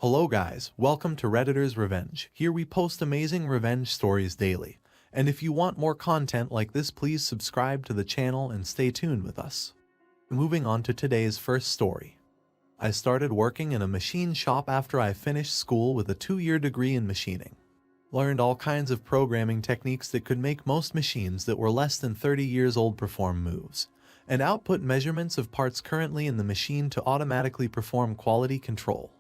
Hello guys, welcome to Redditor's Revenge. Here we post amazing revenge stories daily. And if you want more content like this, please subscribe to the channel and stay tuned with us. Moving on to today's first story. I started working in a machine shop after I finished school with a 2-year degree in machining. Learned all kinds of programming techniques that could make most machines that were less than 30 years old perform moves, and output measurements of parts currently in the machine to automatically perform quality control.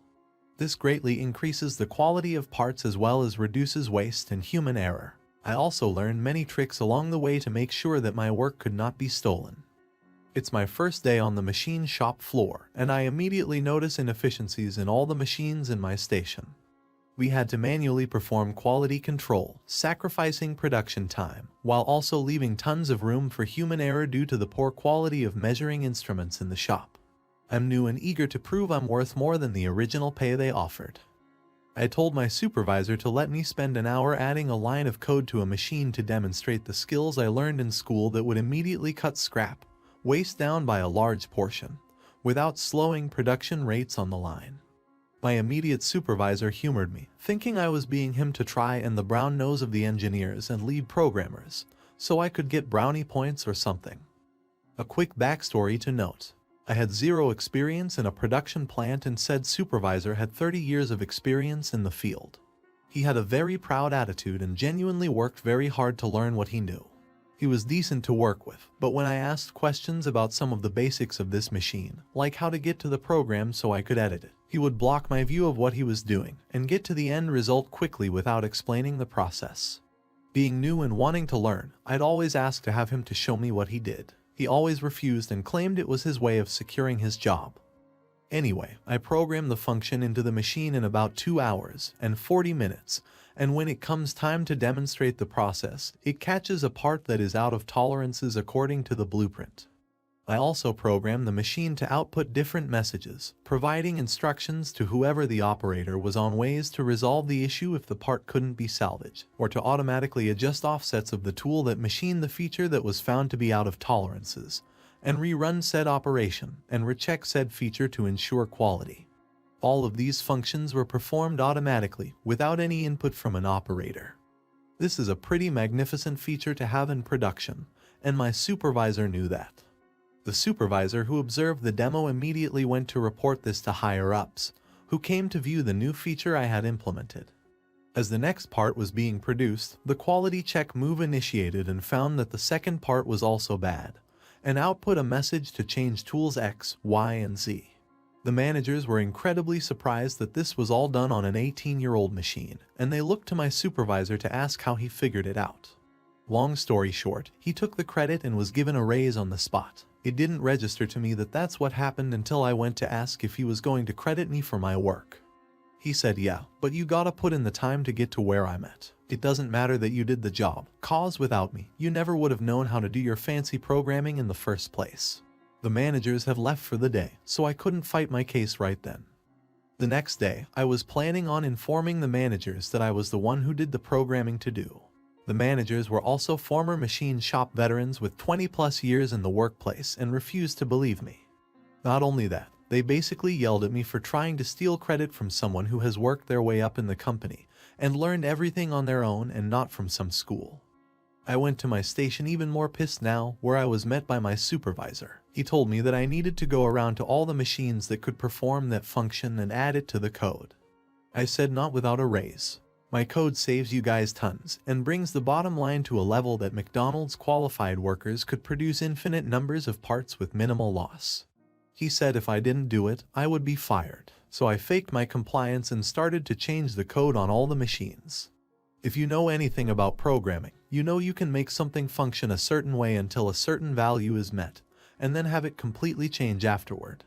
This greatly increases the quality of parts as well as reduces waste and human error. I also learned many tricks along the way to make sure that my work could not be stolen. It's my first day on the machine shop floor, and I immediately notice inefficiencies in all the machines in my station. We had to manually perform quality control, sacrificing production time, while also leaving tons of room for human error due to the poor quality of measuring instruments in the shop. I'm new and eager to prove I'm worth more than the original pay they offered. I told my supervisor to let me spend an hour adding a line of code to a machine to demonstrate the skills I learned in school that would immediately cut scrap waste down by a large portion, without slowing production rates on the line. My immediate supervisor humored me, thinking I was being him to try and the brown nose of the engineers and lead programmers, so I could get brownie points or something. A quick backstory to note. I had zero experience in a production plant and said supervisor had 30 years of experience in the field. He had a very proud attitude and genuinely worked very hard to learn what he knew. He was decent to work with, but when I asked questions about some of the basics of this machine, like how to get to the program so I could edit it, he would block my view of what he was doing and get to the end result quickly without explaining the process. Being new and wanting to learn, I'd always ask to have him to show me what he did. He always refused and claimed it was his way of securing his job. Anyway, I programmed the function into the machine in about 2 hours and 40 minutes, and when it comes time to demonstrate the process, it catches a part that is out of tolerances according to the blueprint. I also programmed the machine to output different messages, providing instructions to whoever the operator was on ways to resolve the issue if the part couldn't be salvaged, or to automatically adjust offsets of the tool that machined the feature that was found to be out of tolerances, and rerun said operation and recheck said feature to ensure quality. All of these functions were performed automatically without any input from an operator. This is a pretty magnificent feature to have in production, and my supervisor knew that. The supervisor who observed the demo immediately went to report this to higher-ups, who came to view the new feature I had implemented. As the next part was being produced, the quality check move initiated and found that the second part was also bad, and output a message to change tools X, Y, and Z. The managers were incredibly surprised that this was all done on an 18-year-old machine, and they looked to my supervisor to ask how he figured it out. Long story short, he took the credit and was given a raise on the spot. It didn't register to me that that's what happened until I went to ask if he was going to credit me for my work. He said, "Yeah, but you gotta put in the time to get to where I'm at. It doesn't matter that you did the job, cause without me, you never would have known how to do your fancy programming in the first place." The managers have left for the day, so I couldn't fight my case right then. The next day, I was planning on informing the managers that I was the one who did the programming to do. The managers were also former machine shop veterans with 20+ years in the workplace and refused to believe me. Not only that, they basically yelled at me for trying to steal credit from someone who has worked their way up in the company and learned everything on their own and not from some school. I went to my station even more pissed now, where I was met by my supervisor. He told me that I needed to go around to all the machines that could perform that function and add it to the code. I said not without a raise. My code saves you guys tons and brings the bottom line to a level that McDonald's qualified workers could produce infinite numbers of parts with minimal loss. He said if I didn't do it, I would be fired, so I faked my compliance and started to change the code on all the machines. If you know anything about programming, you know you can make something function a certain way until a certain value is met, and then have it completely change afterward.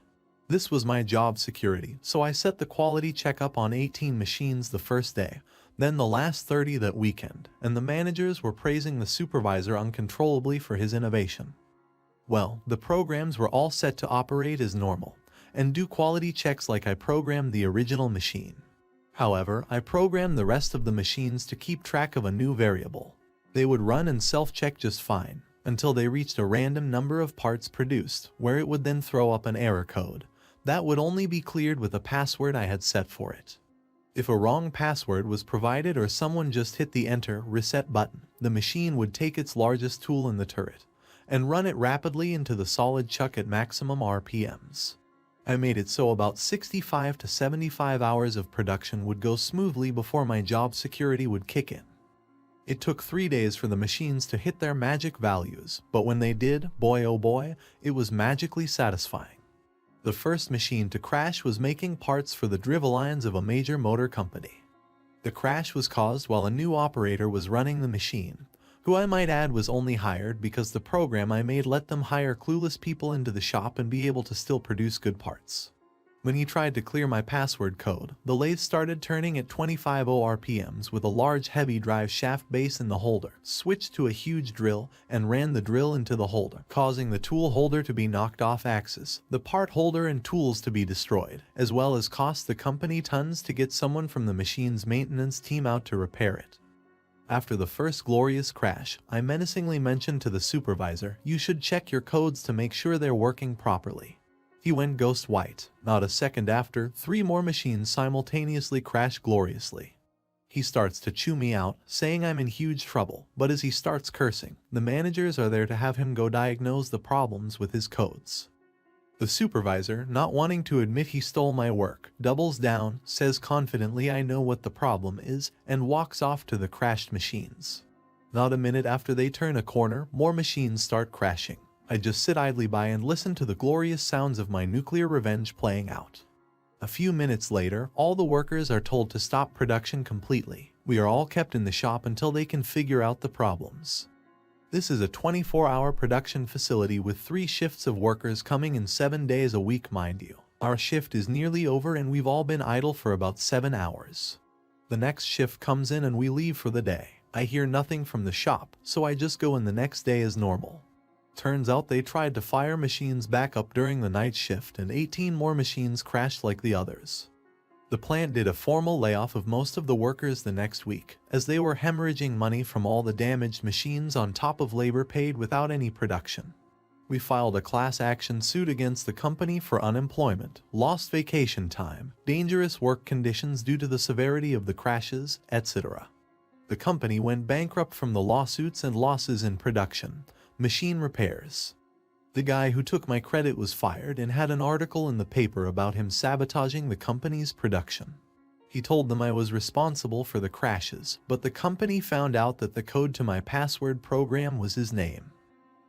This was my job security, so I set the quality checkup on 18 machines the first day, then the last 30 that weekend, and the managers were praising the supervisor uncontrollably for his innovation. Well, the programs were all set to operate as normal, and do quality checks like I programmed the original machine. However, I programmed the rest of the machines to keep track of a new variable. They would run and self-check just fine, until they reached a random number of parts produced, where it would then throw up an error code. That would only be cleared with a password I had set for it. If a wrong password was provided or someone just hit the enter reset button, the machine would take its largest tool in the turret and run it rapidly into the solid chuck at maximum RPMs. I made it so about 65 to 75 hours of production would go smoothly before my job security would kick in. It took 3 days for the machines to hit their magic values, but when they did, boy oh boy, it was magically satisfying. The first machine to crash was making parts for the drive lines of a major motor company. The crash was caused while a new operator was running the machine, who I might add was only hired because the program I made let them hire clueless people into the shop and be able to still produce good parts. When he tried to clear my password code, the lathe started turning at 25 RPMs with a large heavy drive shaft base in the holder, switched to a huge drill, and ran the drill into the holder, causing the tool holder to be knocked off axis, the part holder and tools to be destroyed, as well as cost the company tons to get someone from the machine's maintenance team out to repair it. After the first glorious crash, I menacingly mentioned to the supervisor, "You should check your codes to make sure they're working properly." He went ghost white. Not a second after, 3 more machines simultaneously crashed gloriously. He starts to chew me out, saying I'm in huge trouble, but as he starts cursing, the managers are there to have him go diagnose the problems with his codes. The supervisor, not wanting to admit he stole my work, doubles down, says confidently I know what the problem is, and walks off to the crashed machines. Not a minute after they turn a corner, more machines start crashing. I just sit idly by and listen to the glorious sounds of my nuclear revenge playing out. A few minutes later, all the workers are told to stop production completely. We are all kept in the shop until they can figure out the problems. This is a 24-hour production facility with 3 shifts of workers coming in 7 days a week, mind you. Our shift is nearly over and we've all been idle for about 7 hours. The next shift comes in and we leave for the day. I hear nothing from the shop, so I just go in the next day as normal. Turns out they tried to fire machines back up during the night shift and 18 more machines crashed like the others. The plant did a formal layoff of most of the workers the next week, as they were hemorrhaging money from all the damaged machines on top of labor paid without any production. We filed a class action suit against the company for unemployment, lost vacation time, dangerous work conditions due to the severity of the crashes, etc. The company went bankrupt from the lawsuits and losses in production. Machine repairs. The guy who took my credit was fired and had an article in the paper about him sabotaging the company's production. He told them I was responsible for the crashes, but the company found out that the code to my password program was his name.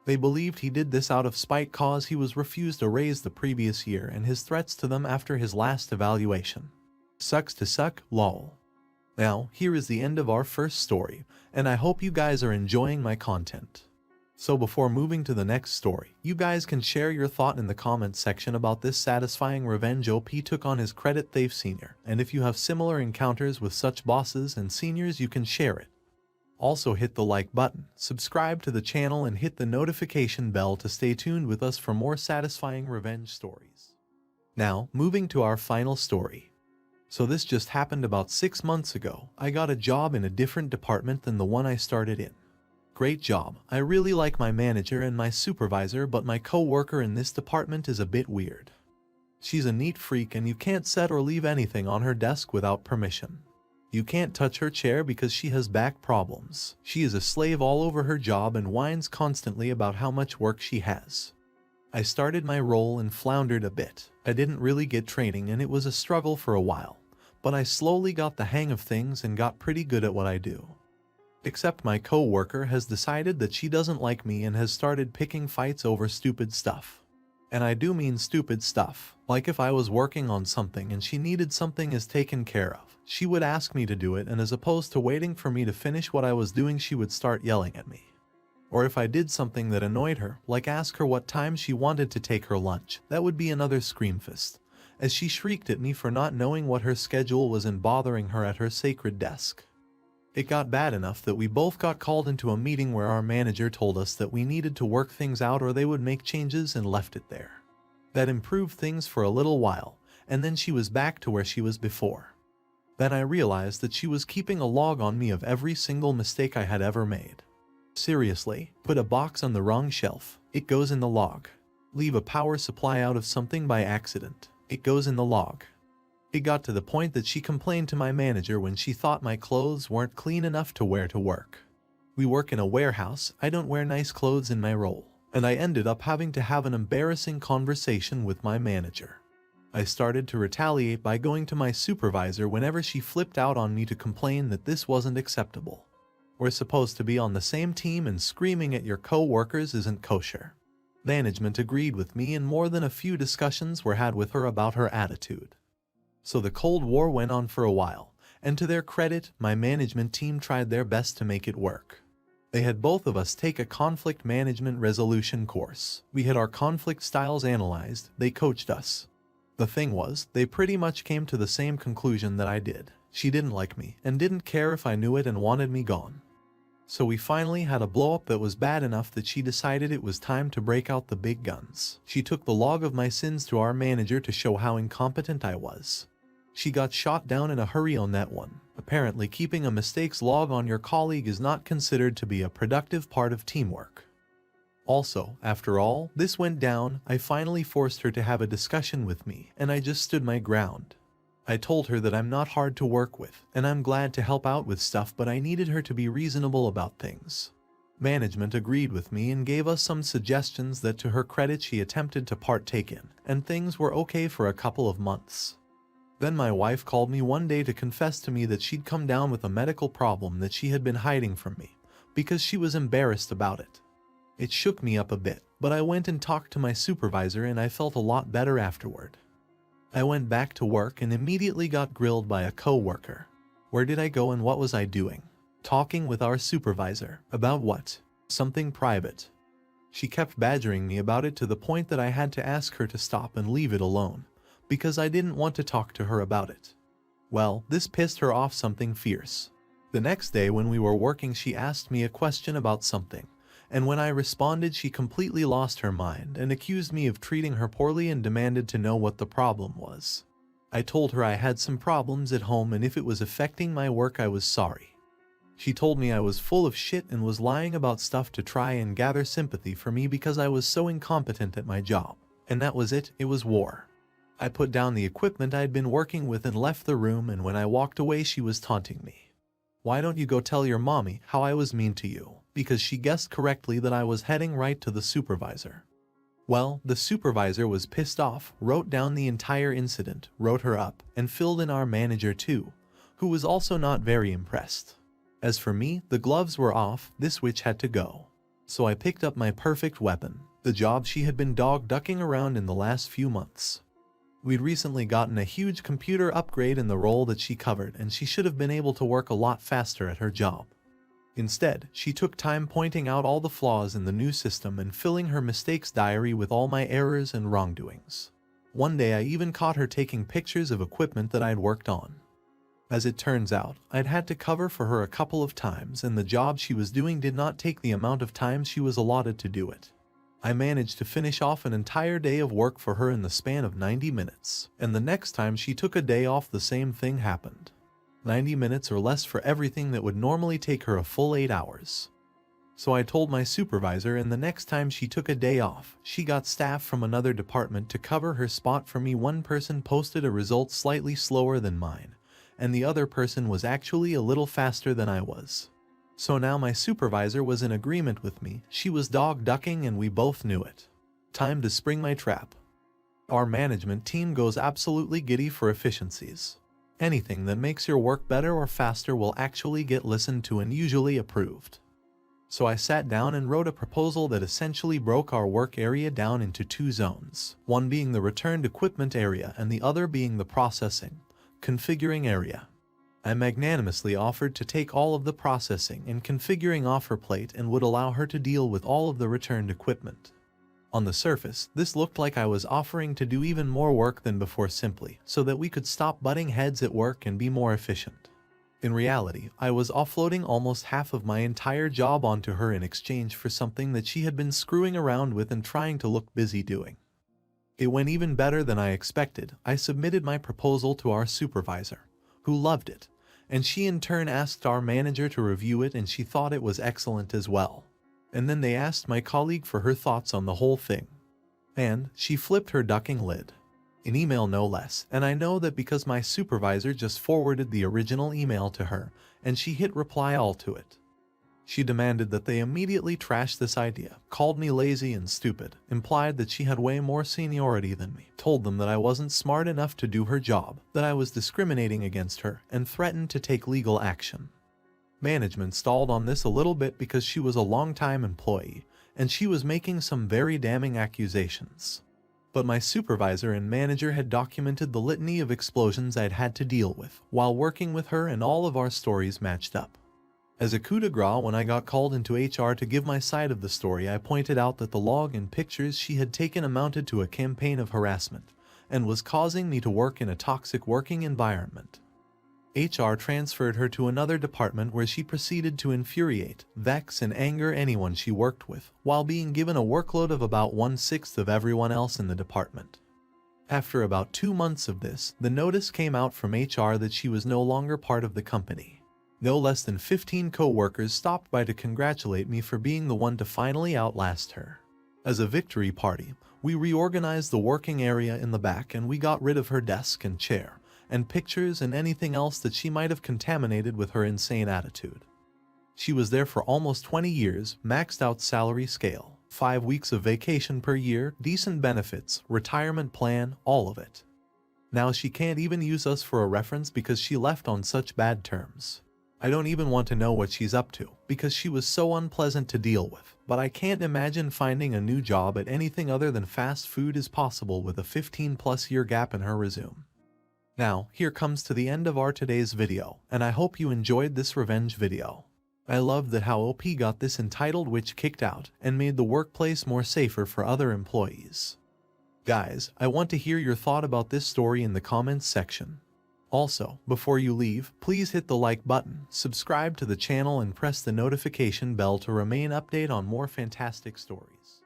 They believed he did this out of spite cause he was refused a raise the previous year and his threats to them after his last evaluation. Sucks to suck, lol. Now, here is the end of our first story, and I hope you guys are enjoying my content. So before moving to the next story, you guys can share your thought in the comments section about this satisfying revenge OP took on his credit thief senior, and if you have similar encounters with such bosses and seniors you can share it. Also hit the like button, subscribe to the channel and hit the notification bell to stay tuned with us for more satisfying revenge stories. Now, moving to our final story. So this just happened about 6 months ago. I got a job in a different department than the one I started in. Great job. I really like my manager and my supervisor, but my co-worker in this department is a bit weird. She's a neat freak and you can't set or leave anything on her desk without permission. You can't touch her chair because she has back problems. She is a slave all over her job and whines constantly about how much work she has. I started my role and floundered a bit. I didn't really get training and it was a struggle for a while, but I slowly got the hang of things and got pretty good at what I do. Except my co-worker has decided that she doesn't like me and has started picking fights over stupid stuff. And I do mean stupid stuff, like if I was working on something and she needed something as taken care of, she would ask me to do it, and as opposed to waiting for me to finish what I was doing she would start yelling at me. Or if I did something that annoyed her, like ask her what time she wanted to take her lunch, that would be another screamfest, as she shrieked at me for not knowing what her schedule was and bothering her at her sacred desk. It got bad enough that we both got called into a meeting where our manager told us that we needed to work things out or they would make changes, and left it there. That improved things for a little while, and then she was back to where she was before. Then I realized that she was keeping a log on me of every single mistake I had ever made. Seriously, put a box on the wrong shelf, it goes in the log. Leave a power supply out of something by accident, it goes in the log. It got to the point that she complained to my manager when she thought my clothes weren't clean enough to wear to work. We work in a warehouse, I don't wear nice clothes in my role, and I ended up having to have an embarrassing conversation with my manager. I started to retaliate by going to my supervisor whenever she flipped out on me to complain that this wasn't acceptable. We're supposed to be on the same team, and screaming at your co-workers isn't kosher. Management agreed with me, and more than a few discussions were had with her about her attitude. So the Cold War went on for a while, and to their credit, my management team tried their best to make it work. They had both of us take a conflict management resolution course. We had our conflict styles analyzed, they coached us. The thing was, they pretty much came to the same conclusion that I did. She didn't like me, and didn't care if I knew it, and wanted me gone. So we finally had a blow-up that was bad enough that she decided it was time to break out the big guns. She took the log of my sins to our manager to show how incompetent I was. She got shot down in a hurry on that one. Apparently, keeping a mistakes log on your colleague is not considered to be a productive part of teamwork. Also, after all this went down, I finally forced her to have a discussion with me, and I just stood my ground. I told her that I'm not hard to work with, and I'm glad to help out with stuff, but I needed her to be reasonable about things. Management agreed with me and gave us some suggestions that, to her credit, she attempted to partake in, and things were okay for a couple of months. Then my wife called me one day to confess to me that she'd come down with a medical problem that she had been hiding from me, because she was embarrassed about it. It shook me up a bit, but I went and talked to my supervisor, and I felt a lot better afterward. I went back to work and immediately got grilled by a co-worker. Where did I go and what was I doing? Talking with our supervisor. About what? Something private. She kept badgering me about it to the point that I had to ask her to stop and leave it alone, because I didn't want to talk to her about it. Well, this pissed her off something fierce. The next day when we were working, she asked me a question about something, and when I responded, she completely lost her mind and accused me of treating her poorly and demanded to know what the problem was. I told her I had some problems at home, and if it was affecting my work, I was sorry. She told me I was full of shit and was lying about stuff to try and gather sympathy for me because I was so incompetent at my job. And that was it, it was war. I put down the equipment I'd been working with and left the room, and when I walked away, she was taunting me. Why don't you go tell your mommy how I was mean to you? Because she guessed correctly that I was heading right to the supervisor. Well, the supervisor was pissed off, wrote down the entire incident, wrote her up, and filled in our manager too, who was also not very impressed. As for me, the gloves were off, this witch had to go. So I picked up my perfect weapon, the job she had been dog-ducking around in the last few months. We'd recently gotten a huge computer upgrade in the role that she covered, and she should have been able to work a lot faster at her job. Instead, she took time pointing out all the flaws in the new system and filling her mistakes diary with all my errors and wrongdoings. One day I even caught her taking pictures of equipment that I'd worked on. As it turns out, I'd had to cover for her a couple of times, and the job she was doing did not take the amount of time she was allotted to do it. I managed to finish off an entire day of work for her in the span of 90 minutes, and the next time she took a day off, the same thing happened. 90 minutes or less for everything that would normally take her a full 8 hours. So I told my supervisor, and the next time she took a day off, she got staff from another department to cover her spot for me. One person posted a result slightly slower than mine, and the other person was actually a little faster than I was. So now my supervisor was in agreement with me, she was dog-ducking and we both knew it. Time to spring my trap. Our management team goes absolutely giddy for efficiencies. Anything that makes your work better or faster will actually get listened to and usually approved. So I sat down and wrote a proposal that essentially broke our work area down into 2 zones, one being the returned equipment area and the other being the processing, configuring area. I magnanimously offered to take all of the processing and configuring off her plate and would allow her to deal with all of the returned equipment. On the surface, this looked like I was offering to do even more work than before, simply so that we could stop butting heads at work and be more efficient. In reality, I was offloading almost half of my entire job onto her in exchange for something that she had been screwing around with and trying to look busy doing. It went even better than I expected. I submitted my proposal to our supervisor, who loved it, and she in turn asked our manager to review it, and she thought it was excellent as well. And then they asked my colleague for her thoughts on the whole thing. And she flipped her ducking lid. An email no less, and I know that because my supervisor just forwarded the original email to her, and she hit reply all to it. She demanded that they immediately trash this idea, called me lazy and stupid, implied that she had way more seniority than me, told them that I wasn't smart enough to do her job, that I was discriminating against her, and threatened to take legal action. Management stalled on this a little bit because she was a long-time employee, and she was making some very damning accusations. But my supervisor and manager had documented the litany of explosions I'd had to deal with while working with her, and all of our stories matched up. As a coup de grace, when I got called into HR to give my side of the story, I pointed out that the log and pictures she had taken amounted to a campaign of harassment and was causing me to work in a toxic working environment. HR transferred her to another department where she proceeded to infuriate, vex, and anger anyone she worked with, while being given a workload of about 1/6 of everyone else in the department. After about 2 months of this, the notice came out from HR that she was no longer part of the company. No less than 15 co-workers stopped by to congratulate me for being the one to finally outlast her. As a victory party, we reorganized the working area in the back, and we got rid of her desk and chair, and pictures and anything else that she might have contaminated with her insane attitude. She was there for almost 20 years, maxed out salary scale, 5 weeks of vacation per year, decent benefits, retirement plan, all of it. Now she can't even use us for a reference because she left on such bad terms. I don't even want to know what she's up to, because she was so unpleasant to deal with, but I can't imagine finding a new job at anything other than fast food is possible with a 15+ year gap in her resume. Now, here comes to the end of our today's video, and I hope you enjoyed this revenge video. I love that how OP got this entitled witch kicked out and made the workplace more safer for other employees. Guys, I want to hear your thought about this story in the comments section. Also, before you leave, please hit the like button, subscribe to the channel, and press the notification bell to remain updated on more fantastic stories.